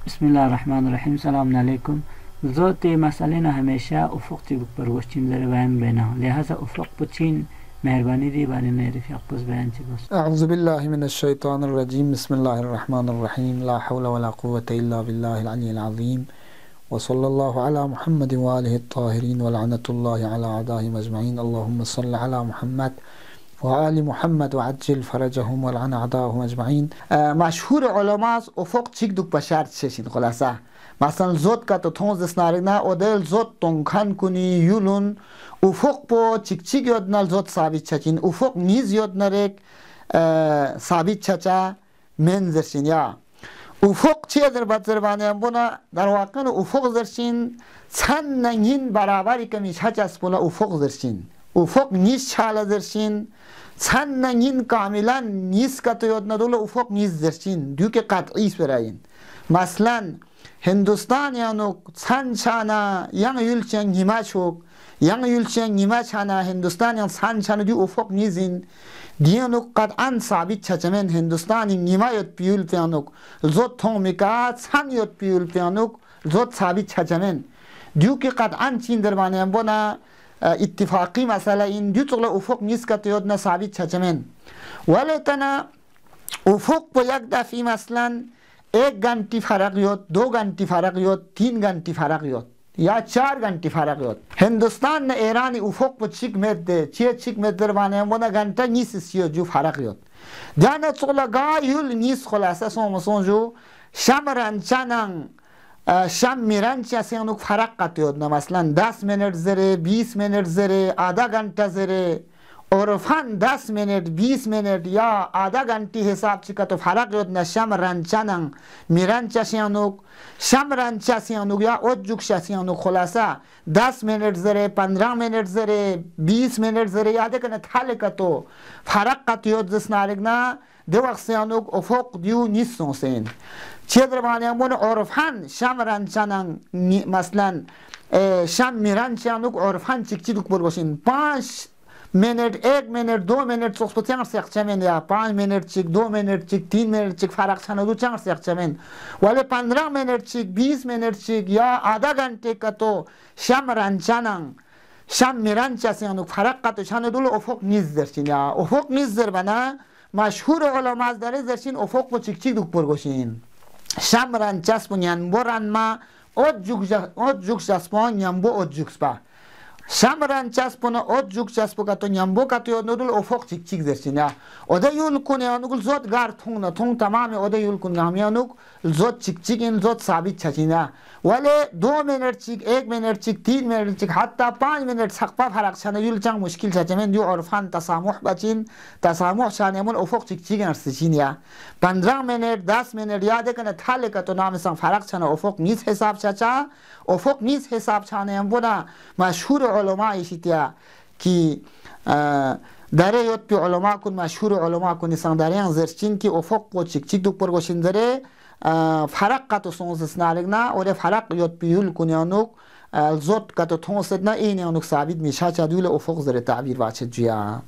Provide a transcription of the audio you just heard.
बिस्मिल्लाहिर्रहमानिर्रहीम। सलाम अलैकुम। ज़ोत मसले ना हमेशा उफ़ुक़ तिबुक पर गोश्चिन ज़रे बयान बेना लिहाजा उफ़ुक़ पुचिन मेहरबानी दी बारे ने रिफ़िक़ पुस बयान चिबुस। अऊज़ु बिल्लाहि मिनश शैतानिर रजीम। बिस्मिल्लाहिर्रहमानिर्रहीम। ला हौला वला कुव्वता इल्ला बिल्लाहिल अलिय्यिल अज़ीम। व सल्लल्लाहु अला मुहम्मद व आलिहि त्ताहिरीन व लअनतुल्लाहि अला अदाहिम अजमईन। अल्लाहुम्मा सल्लि अला मुहम्मद व आलि मुहम्मद व अज्जिल फरजहुम व लअन अदाहुम अजमईन। मशहूर उलमास उफ़ुक़ चिकदुक बशार छेशिन खुलासा मसलन ज़ोत का तो थोंस दसनारिना ओदेल ज़ोत तोंखान कुनी युलुन उफ़ुक़ पो चिक योदनल ज़ोत साबित छचिन उफ़ुक़ नीज योदनरेक साबित छचा मेन जर्शिन या उफ़ुक़ छेदर बचरबाने बुना दरवाकन उफ़ुक़ जर्शिन छन नंगिन बराबरी कमी छचास पुला उफ़ुक़ जर्शिन उफ़ुक़ नीज छाला जर्शिन छन नंगिन कामिलन नीज का तो योदना दोलो उफ़ुक़ नीज जर्शिन दुके क़त्ई स्वराइन मसलन हिंदुस्तान यानुक छन छाना yang yulchang himachok yang yulchang himachana Hindustan yang छन छाना दु उफ़ुक़ नीजिन दियानुक क़त्अन साबित छचमेन हिंदुस्तान हिमायत पियुल प्यानुक ज़ोत थोमिका छन योत पियुल प्यानुक ज़ोत साबित छचमेन दु के क़त्अन चीन दरबाने बोना इत्तिफ़ाक़ी मसला इन दु चुगला उफ़ुक़ नीज का तो योदना साबित छचमेन वाले तना उफ़ुक़ पो यक दफ़ी मसलन 1 घंटी फरक योत 2 घंटी फरक योत 3 घंटी फरक योत या 4 घंटी फरक योत हिंदुस्तान ने ईरानी उफ़ुक़ पर चिक में दे चे चिक में दरबाने मोना घंटा नीसियो जो फरक योत जाना चुगला गायुल नीस खुलासा सोमसों जो शमरन चनंग शम मिरंचा से उनुक फरक काते योत ना मसलन 10 मिनट जरे 20 मिनट जरे आधा घंटा जरे और फन 10 मिनट 20 मिनट या आधा घंटी हिसाब चिका तो फरक योत ना शम रंचानंग मिरंचा से अनुक शम रंचा से अनुक या ओजुक से अनुक खुलासा 10 मिनट जरे 15 मिनट जरे 20 मिनट जरे याद करना थाले का तो फरक का तो योत जिस नारिगना देवक से अनुक उफ़ुक़ दियो निस्सों सेन क्षेत्र बाने अमून और फन शम रंचानंग मसलन शम मिरंचा अनुक और फन चिक दुक बोलवशिन 5 मिनट 1 मिनट 2 मिनट सोक्सपत्यांग सेक्चमेन या 5 मिनट चिक 2 मिनट चिक 3 मिनट चिक फरक छाना दो चांग सेक्चमेन वाले 15 मिनट चिक 20 मिनट चिक या आधा घंटे का तो शम रंचानंग शम मिरंचा से अनुक फरक का तो छाना दो उफ़ुक़ नीज दर्शिन या उफ़ुक़ नीज दर बना मशहूर उलमास दरे दर्शिन उफ़ुक़ पो चिक दुक पुरगोशिन शम रंचास पुन्यान बोरान मा ओत जुग जास्पोन यम्बो ओत जुगस्पा शमरन चास्पोना ओत जुग चास्पो का तो न्यम्बो का तो नोदुल उफ़ुक़ चिक दर्शिना ओदे युल कुने अनुकुल ज़ोत गार थोंग ना थोंग तमाम ओदे युल कुन गामी अनुक ज़ोत चिक इन ज़ोत साबित छचिना वाले 2 मिनट चिक 1 मिनट चिक 3 मिनट चिक हत्ता 5 मिनट सकपा फरक छना युल चांग मुश्किल छचमेन जो औरफान तसामुह बचिन तसामुह छाने मन उफ़ुक़ चिक अर्सिचिनिया 15 मिनट 10 मिनट याद करना थाले का तो नाम संग फरक छना उफ़ुक़ नीज हिसाब छचा उफ़ुक़ नीज हिसाब छाने हम बोना मशहूर उलमा इशितिया कि दारे योत पे उलमा कुन मशहूर उलमा कुन संग दारे जर्चिन की उफ़ुक़ को चिक दुक पर गोशिन दरे फरक का तो सोंस नारिगना और फरक योत पे युल कुन अनुक ज़ोत का तो थोंस ना इन अनुक साबित मिशा चादुल उफ़ुक़ जरे ताबीर वाचे जिया।